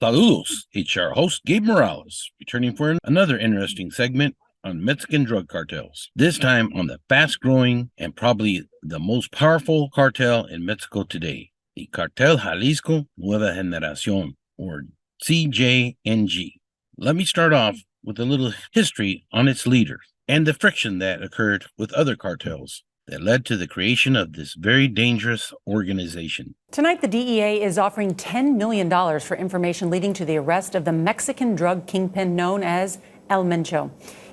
Saludos, it's our host, Gabe Morales, returning for another interesting segment on Mexican drug cartels. This time on the fast-growing and probably the most powerful cartel in Mexico today, the Cartel Jalisco Nueva Generacio'n, or CJNG. Let me start off with a little history on its leader and the friction that occurred with other cartels that led to the creation of this very dangerous organization. Tonight, the DEA is offering $10 million for information leading to the arrest of the Mexican drug kingpin known as El Mencho.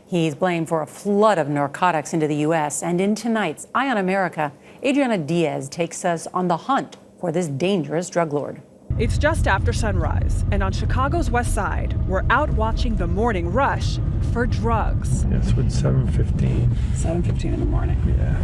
He's blamed for a flood of narcotics into the U.S. And in tonight's Eye on America, Adriana Diaz takes us on the hunt for this dangerous drug lord. It's just after sunrise, and on Chicago's west side, we're out watching the morning rush for drugs. Yes, it's 7:15. 7:15 in the morning. Yeah.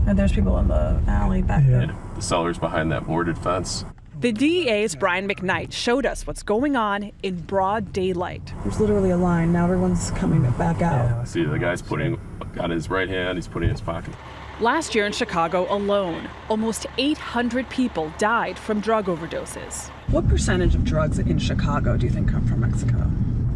And there's people in the alley back there. The sellers behind that boarded fence. The DEA's Brian McKnight showed us what's going on in broad daylight. There's literally a line. Now everyone's coming back out. Yeah. See, the guy's got his right hand, he's putting in his pocket. Last year in Chicago alone, almost 800 people died from drug overdoses. What percentage of drugs in Chicago do you think come from Mexico?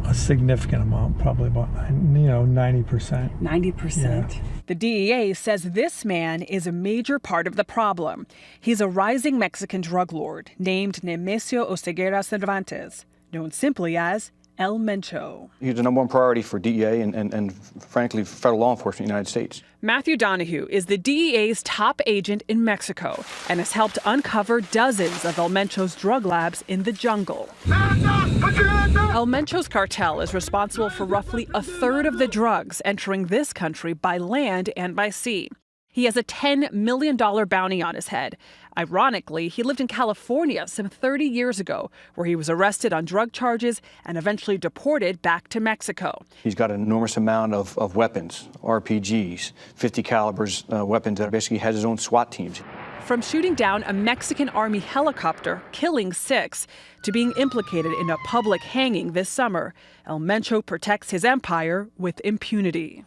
A significant amount, probably about 90%. 90%. Yeah. The DEA says this man is a major part of the problem. He's a rising Mexican drug lord named Nemesio Oseguera Cervantes, known simply as El Mencho. He's the number one priority for DEA and frankly, federal law enforcement in the United States. Matthew Donahue is the DEA's top agent in Mexico and has helped uncover dozens of El Mencho's drug labs in the jungle. El Mencho's cartel is responsible for roughly a third of the drugs entering this country by land and by sea. He has a $10 million bounty on his head. Ironically, he lived in California some 30 years ago, where he was arrested on drug charges and eventually deported back to Mexico. He's got an enormous amount of weapons, RPGs, 50 calibers weapons that basically has his own SWAT teams. From shooting down a Mexican Army helicopter, killing 6, to being implicated in a public hanging this summer, El Mencho protects his empire with impunity.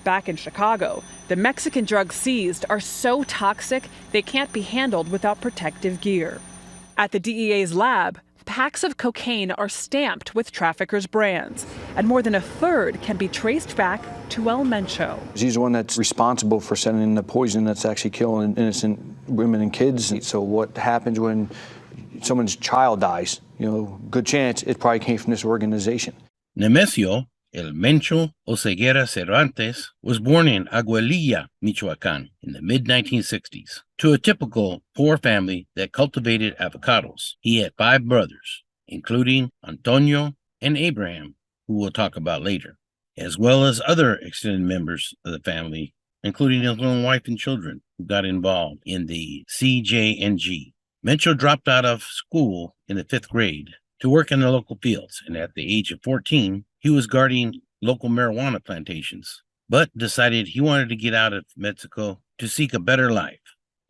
Back in Chicago, the Mexican drugs seized are so toxic they can't be handled without protective gear. At the DEA's lab, packs of cocaine are stamped with traffickers' brands, and more than a third can be traced back to El Mencho. He's the one that's responsible for sending in the poison that's actually killing innocent women and kids. So what happens when someone's child dies? Good chance it probably came from this organization. Nemesio El Mencho Oseguera Cervantes was born in Aguililla, Michoacán, in the mid-1960s, to a typical poor family that cultivated avocados. He had 5 brothers, including Antonio and Abraham, who we'll talk about later, as well as other extended members of the family, including his own wife and children, who got involved in the CJNG. Mencho dropped out of school in the 5th grade to work in the local fields, and at the age of 14, he was guarding local marijuana plantations, but decided he wanted to get out of Mexico to seek a better life,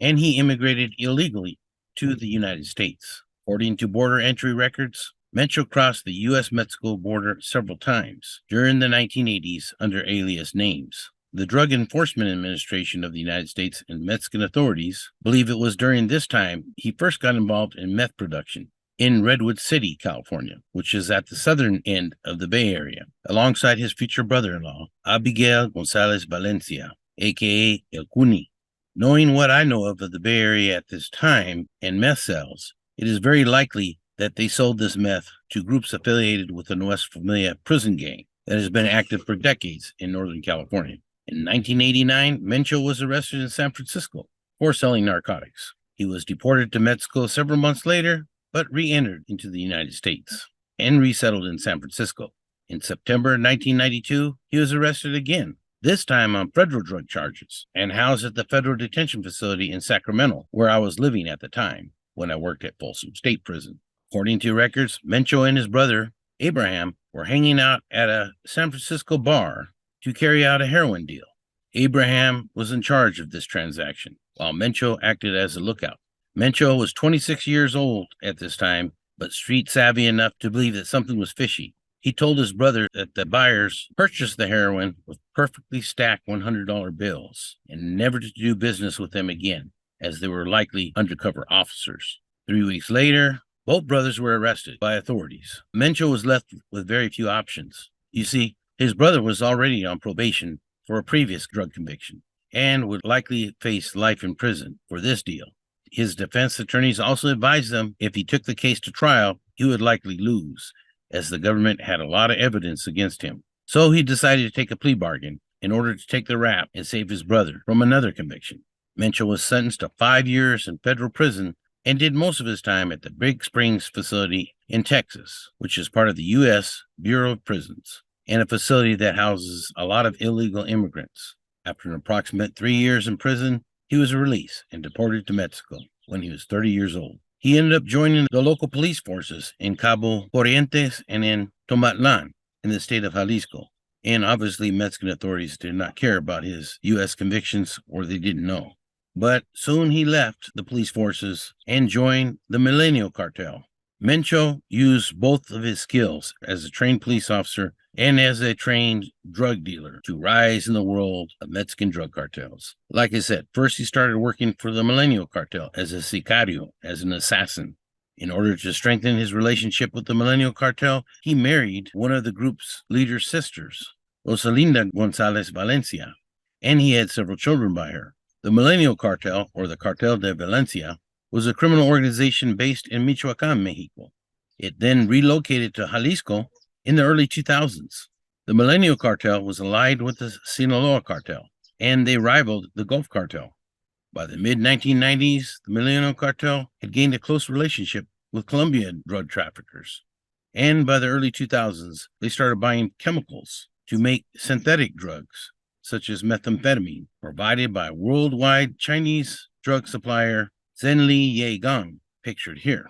and he immigrated illegally to the United States. According to border entry records, Mencho crossed the U.S.-Mexico border several times during the 1980s under alias names. The Drug Enforcement Administration of the United States and Mexican authorities believe it was during this time he first got involved in meth production in Redwood City, California, which is at the southern end of the Bay Area, alongside his future brother-in-law, Abigail Gonzalez Valencia, a.k.a. El Cuni. Knowing what I know of the Bay Area at this time and meth cells, it is very likely that they sold this meth to groups affiliated with the Nuestra Familia prison gang that has been active for decades in Northern California. In 1989, Mencho was arrested in San Francisco for selling narcotics. He was deported to Mexico several months later, but re-entered into the United States and resettled in San Francisco. In September 1992, he was arrested again, this time on federal drug charges, and housed at the federal detention facility in Sacramento, where I was living at the time when I worked at Folsom State Prison. According to records, Mencho and his brother, Abraham, were hanging out at a San Francisco bar to carry out a heroin deal. Abraham was in charge of this transaction, while Mencho acted as a lookout. Mencho was 26 years old at this time, but street savvy enough to believe that something was fishy. He told his brother that the buyers purchased the heroin with perfectly stacked $100 bills and never to do business with them again, as they were likely undercover officers. 3 weeks later, Both brothers were arrested by authorities. Mencho was left with very few options. You see, his brother was already on probation for a previous drug conviction and would likely face life in prison for this deal. His defense attorneys also advised them if he took the case to trial, he would likely lose, as the government had a lot of evidence against him. So he decided to take a plea bargain in order to take the rap and save his brother from another conviction. Mencho was sentenced to 5 years in federal prison and did most of his time at the Big Springs facility in Texas, which is part of the U.S. Bureau of Prisons, and a facility that houses a lot of illegal immigrants. After an approximate 3 years in prison, he was released and deported to Mexico when he was 30 years old. He ended up joining the local police forces in Cabo Corrientes and in Tomatlan in the state of Jalisco. And obviously, Mexican authorities did not care about his U.S. convictions, or they didn't know. But soon he left the police forces and joined the Milenio Cartel. Mencho used both of his skills as a trained police officer and as a trained drug dealer to rise in the world of Mexican drug cartels. Like I said, first he started working for the Milenio Cartel as a sicario, as an assassin. In order to strengthen his relationship with the Milenio Cartel, he married one of the group's leader's sisters, Rosalinda Gonzalez Valencia, and he had several children by her. The Milenio Cartel, or the Cartel de Valencia, was a criminal organization based in Michoacan, Mexico. It then relocated to Jalisco in the early 2000s. The Milenio Cartel was allied with the Sinaloa Cartel, and they rivaled the Gulf Cartel. By the mid-1990s, the Milenio Cartel had gained a close relationship with Colombian drug traffickers. And by the early 2000s, they started buying chemicals to make synthetic drugs, such as methamphetamine, provided by worldwide Chinese drug supplier Zenli Yegang, pictured here.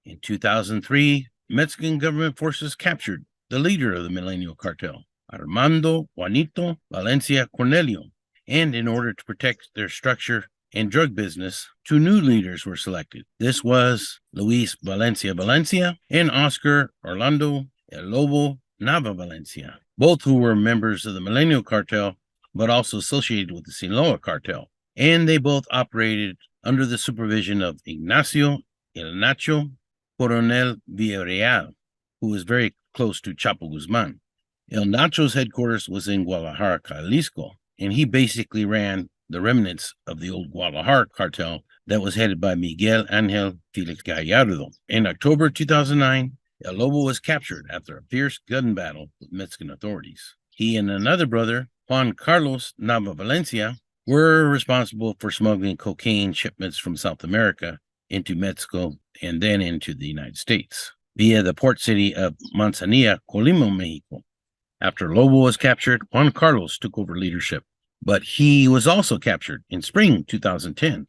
In 2003, Mexican government forces captured the leader of the Milenio Cartel, Armando Juanito Valencia Cornelio, and in order to protect their structure and drug business, 2 new leaders were selected. This was Luis Valencia Valencia and Oscar Orlando El Lobo Nava Valencia, both who were members of the Milenio Cartel, but also associated with the Sinaloa Cartel. And they both operated under the supervision of Ignacio El Nacho Coronel Villarreal, who was very close to Chapo Guzman. El Nacho's headquarters was in Guadalajara, Jalisco, and he basically ran the remnants of the old Guadalajara cartel that was headed by Miguel Angel Felix Gallardo. In October 2009, El Lobo was captured after a fierce gun battle with Mexican authorities. He and another brother, Juan Carlos Nava Valencia, were responsible for smuggling cocaine shipments from South America into Mexico and then into the United States via the port city of Manzanilla, Colima, Mexico. After Lobo was captured, Juan Carlos took over leadership, but he was also captured in spring 2010.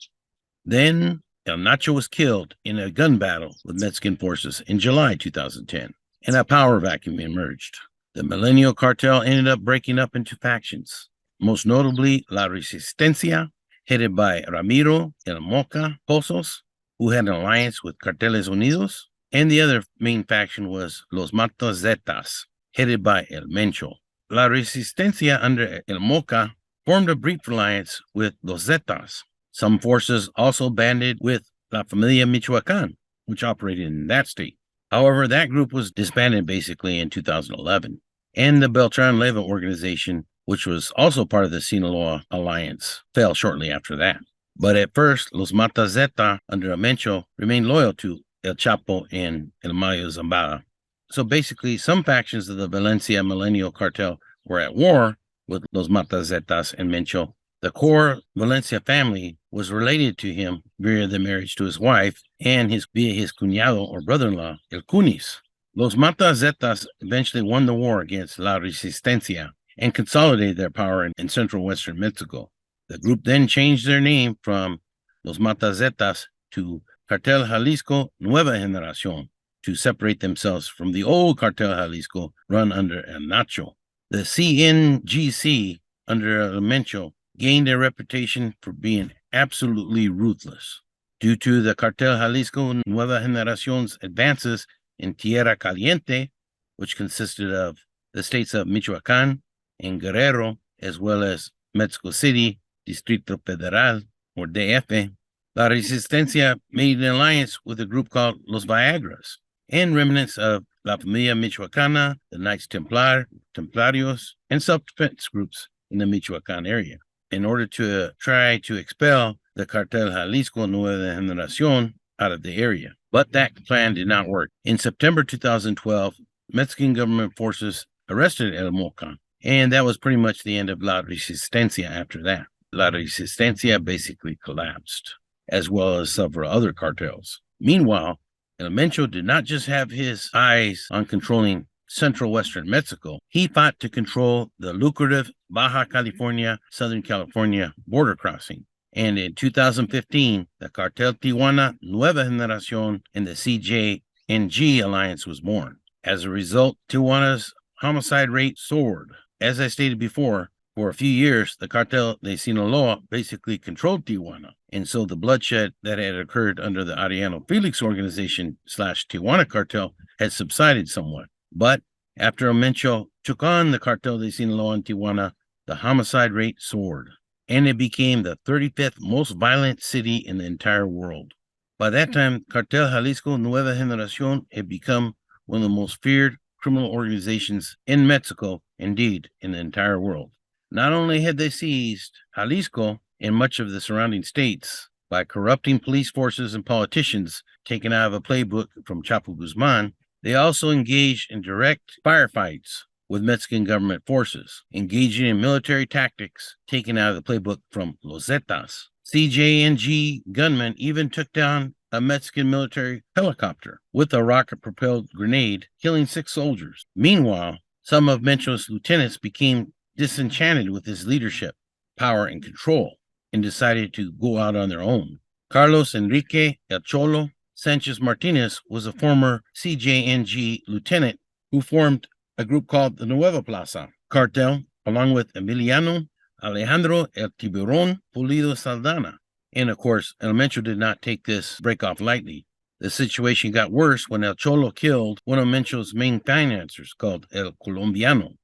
Then El Nacho was killed in a gun battle with Mexican forces in July 2010, and a power vacuum emerged. The Milenio Cartel ended up breaking up into factions, most notably La Resistencia, headed by Ramiro El Moca Pozos, who had an alliance with Carteles Unidos, and the other main faction was Los Matas Zetas, headed by El Mencho. La Resistencia under El Moca formed a brief alliance with Los Zetas. Some forces also banded with La Familia Michoacan, which operated in that state. However, that group was disbanded basically in 2011. And the Beltran Leyva organization, which was also part of the Sinaloa alliance, fell shortly after that. But at first, Los Matas Zeta under Mencho remained loyal to El Chapo and El Mayo Zambada. So basically, some factions of the Valencia Milenio Cartel were at war with Los Matas Zetas and Mencho. The core Valencia family was related to him via the marriage to his wife and via his cuñado or brother-in-law, El Cunis. Los Matas Zetas eventually won the war against La Resistencia and consolidated their power in central western Mexico. The group then changed their name from Los Matas Zetas to Cartel Jalisco Nueva Generacio'n to separate themselves from the old Cartel Jalisco run under El Nacho. The CNGC under El Mencho gained a reputation for being absolutely ruthless. Due to the Cartel Jalisco Nueva Generacion's advances in Tierra Caliente, which consisted of the states of Michoacan and Guerrero, as well as Mexico City, Distrito Federal, or DF, La Resistencia made an alliance with a group called Los Viagras and remnants of La Familia Michoacana, the Knights Templar, Templarios, and self-defense groups in the Michoacan area in order to try to expel the Cartel Jalisco Nueva Generacion out of the area. But that plan did not work. In September 2012, Mexican government forces arrested El Moca, and that was pretty much the end of La Resistencia after that. La Resistencia basically collapsed, as well as several other cartels. Meanwhile, El Mencho did not just have his eyes on controlling central western Mexico. He fought to control the lucrative Baja California, Southern California border crossing. And in 2015, the Cartel Tijuana Nueva Generacion and the CJNG alliance was born. As a result, Tijuana's homicide rate soared. As I stated before, for a few years, the Cartel de Sinaloa basically controlled Tijuana. And so the bloodshed that had occurred under the Arellano Felix organization / Tijuana cartel had subsided somewhat. But after Mencho took on the Cartel de Sinaloa and Tijuana, the homicide rate soared, and it became the 35th most violent city in the entire world. By that time, Cartel Jalisco Nueva Generacion had become one of the most feared criminal organizations in Mexico, indeed, in the entire world. Not only had they seized Jalisco and much of the surrounding states by corrupting police forces and politicians taken out of a playbook from Chapo Guzman, they also engaged in direct firefights with Mexican government forces, engaging in military tactics taken out of the playbook from Los Zetas. CJNG gunmen even took down a Mexican military helicopter with a rocket-propelled grenade, killing 6 soldiers. Meanwhile, some of Mencho's lieutenants became disenchanted with his leadership, power, and control, and decided to go out on their own. Carlos Enrique El Cholo Sanchez Martinez was a former CJNG lieutenant who formed a group called the Nueva Plaza Cartel, along with Emiliano Alejandro El Tiburon Pulido Saldana. And of course, El Mencho did not take this breakoff lightly. The situation got worse when El Cholo killed one of Mencho's main financiers called El Colombiano.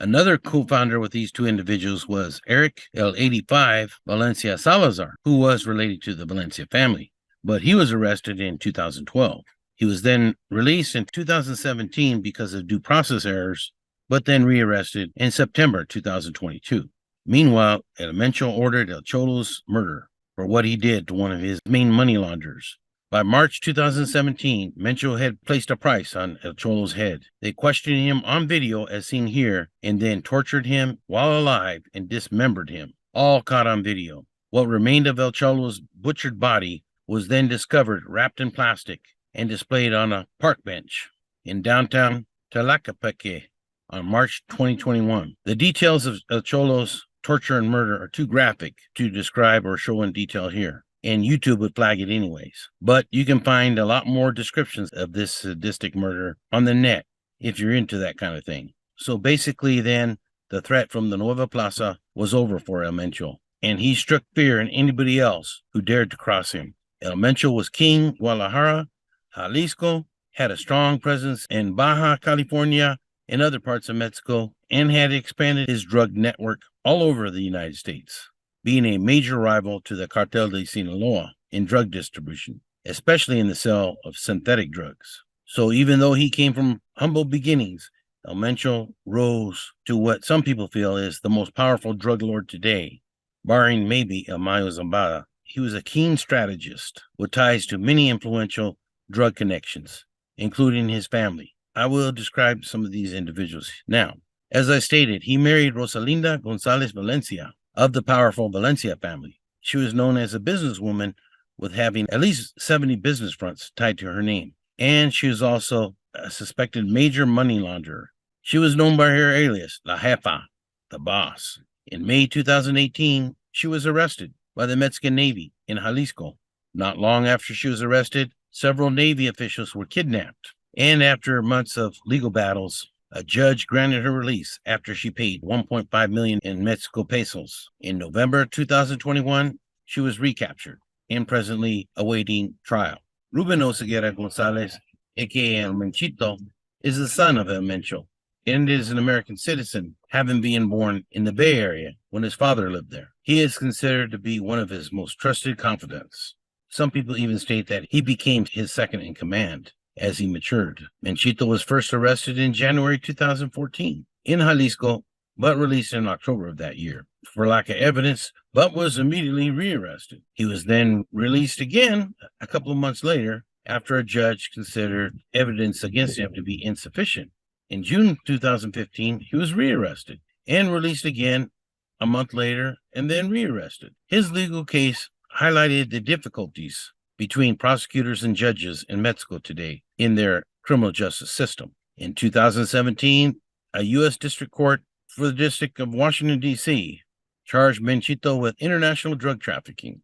Another co-founder with these two individuals was Eric El 85 Valencia Salazar, who was related to the Valencia family, but he was arrested in 2012. He was then released in 2017 because of due process errors, but then rearrested in September 2022. Meanwhile, El Mencho ordered El Cholo's murder for what he did to one of his main money launderers. By March 2017, Mencho had placed a price on El Cholo's head. They questioned him on video, as seen here, and then tortured him while alive and dismembered him, all caught on video. What remained of El Cholo's butchered body was then discovered wrapped in plastic and displayed on a park bench in downtown Tlaquepaque on March 2021. The details of El Cholo's torture and murder are too graphic to describe or show in detail here, and YouTube would flag it anyways. But you can find a lot more descriptions of this sadistic murder on the net if you're into that kind of thing. So basically then, the threat from the Nueva Plaza was over for El Mencho, and he struck fear in anybody else who dared to cross him. El Mencho was king Guadalajara, Jalisco, had a strong presence in Baja California and other parts of Mexico, and had expanded his drug network all over the United States, being a major rival to the Cartel de Sinaloa in drug distribution, especially in the sale of synthetic drugs. So even though he came from humble beginnings, El Mencho rose to what some people feel is the most powerful drug lord today, barring maybe El Mayo Zambada. He was a keen strategist with ties to many influential drug connections, including his family. I will describe some of these individuals now. As I stated, he married Rosalinda Gonzalez Valencia of the powerful Valencia family. She was known as a businesswoman with having at least 70 business fronts tied to her name. And she was also a suspected major money launderer. She was known by her alias, La Jefa, the boss. In May 2018, she was arrested by the Mexican Navy in Jalisco. Not long after she was arrested, several Navy officials were kidnapped. And after months of legal battles, a judge granted her release after she paid $1.5 million in Mexico pesos. In November 2021, she was recaptured and presently awaiting trial. Ruben Oseguera Gonzalez, a.k.a. El Menchito, is the son of El Mencho and is an American citizen, having been born in the Bay Area when his father lived there. He is considered to be one of his most trusted confidants. Some people even state that he became his second in command as he matured. Menchito was first arrested in January 2014 in Jalisco, but released in October of that year for lack of evidence, but was immediately rearrested. He was then released again a couple of months later after a judge considered evidence against him to be insufficient. In June 2015, he was rearrested and released again a month later and then rearrested. His legal case highlighted the difficulties between prosecutors and judges in Mexico today in their criminal justice system. In 2017, a U.S. District Court for the District of Washington, D.C., charged Menchito with international drug trafficking.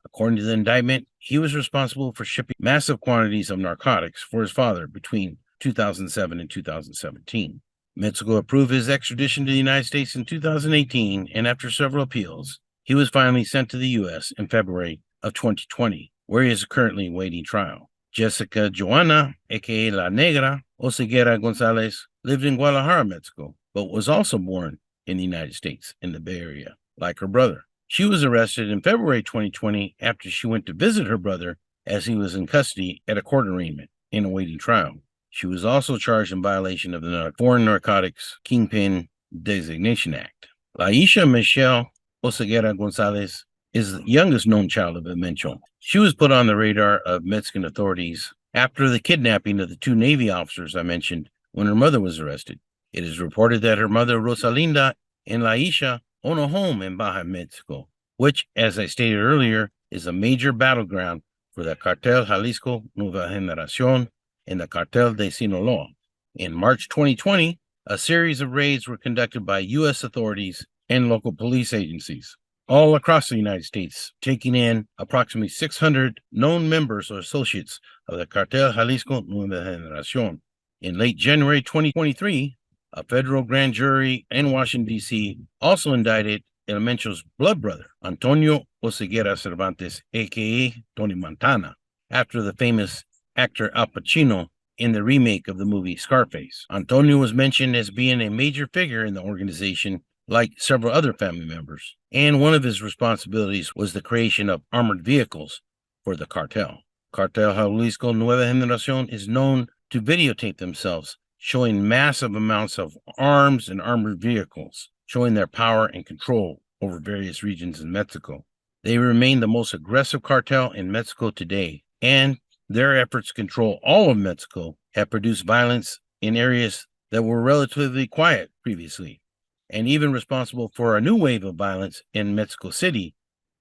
According to the indictment, he was responsible for shipping massive quantities of narcotics for his father between 2007 and 2017. Mexico approved his extradition to the United States in 2018, and after several appeals, he was finally sent to the U.S. in February of 2020, where he is currently awaiting trial. Jessica Joana, a.k.a. La Negra, Oseguera Gonzalez, lived in Guadalajara, Mexico, but was also born in the United States, in the Bay Area, like her brother. She was arrested in February 2020 after she went to visit her brother as he was in custody at a court arraignment and awaiting trial. She was also charged in violation of the Foreign Narcotics Kingpin Designation Act. Laisha Michelle Oseguera Gonzalez is the youngest known child of Mencho. She was put on the radar of Mexican authorities after the kidnapping of the two Navy officers I mentioned when her mother was arrested. It is reported that her mother, Rosalinda, and Laisha own a home in Baja, Mexico, which, as I stated earlier, is a major battleground for the Cartel Jalisco Nueva Generacio'n and the Cartel de Sinaloa. In March 2020, a series of raids were conducted by U.S. authorities and local police agencies all across the United States, taking in approximately 600 known members or associates of the Cartel Jalisco Nueva Generacio'n. In late January 2023, a federal grand jury in Washington, D.C. also indicted El Mencho's blood brother, Antonio Oseguera Cervantes, a.k.a. Tony Montana, after the famous actor Al Pacino in the remake of the movie Scarface. Antonio was mentioned as being a major figure in the organization, like several other family members, and one of his responsibilities was the creation of armored vehicles for the cartel. Cartel Jalisco Nueva Generacio'n is known to videotape themselves showing massive amounts of arms and armored vehicles, showing their power and control over various regions in Mexico. They remain the most aggressive cartel in Mexico today, and their efforts to control all of Mexico have produced violence in areas that were relatively quiet previously, and even responsible for a new wave of violence in Mexico City,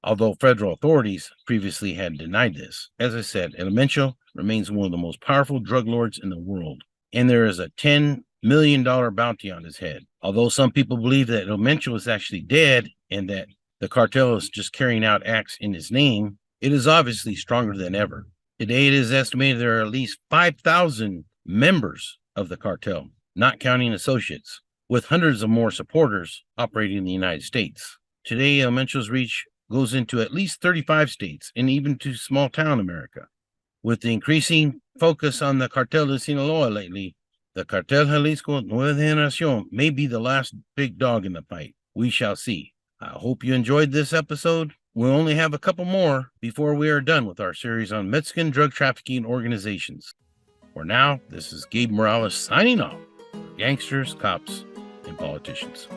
although federal authorities previously had denied this. As I said, El Mencho remains one of the most powerful drug lords in the world, and there is a $10 million bounty on his head. Although some people believe that El Mencho is actually dead and that the cartel is just carrying out acts in his name, it is obviously stronger than ever. Today, it is estimated there are at least 5,000 members of the cartel, not counting associates, with hundreds of more supporters operating in the United States. Today, El Mencho's reach goes into at least 35 states and even to small-town America. With the increasing focus on the Cartel de Sinaloa lately, the Cartel Jalisco Nueva Generacio'n may be the last big dog in the fight. We shall see. I hope you enjoyed this episode. We'll only have a couple more before we are done with our series on Mexican drug trafficking organizations. For now, this is Gabe Morales signing off. Gangsters, cops, and politicians.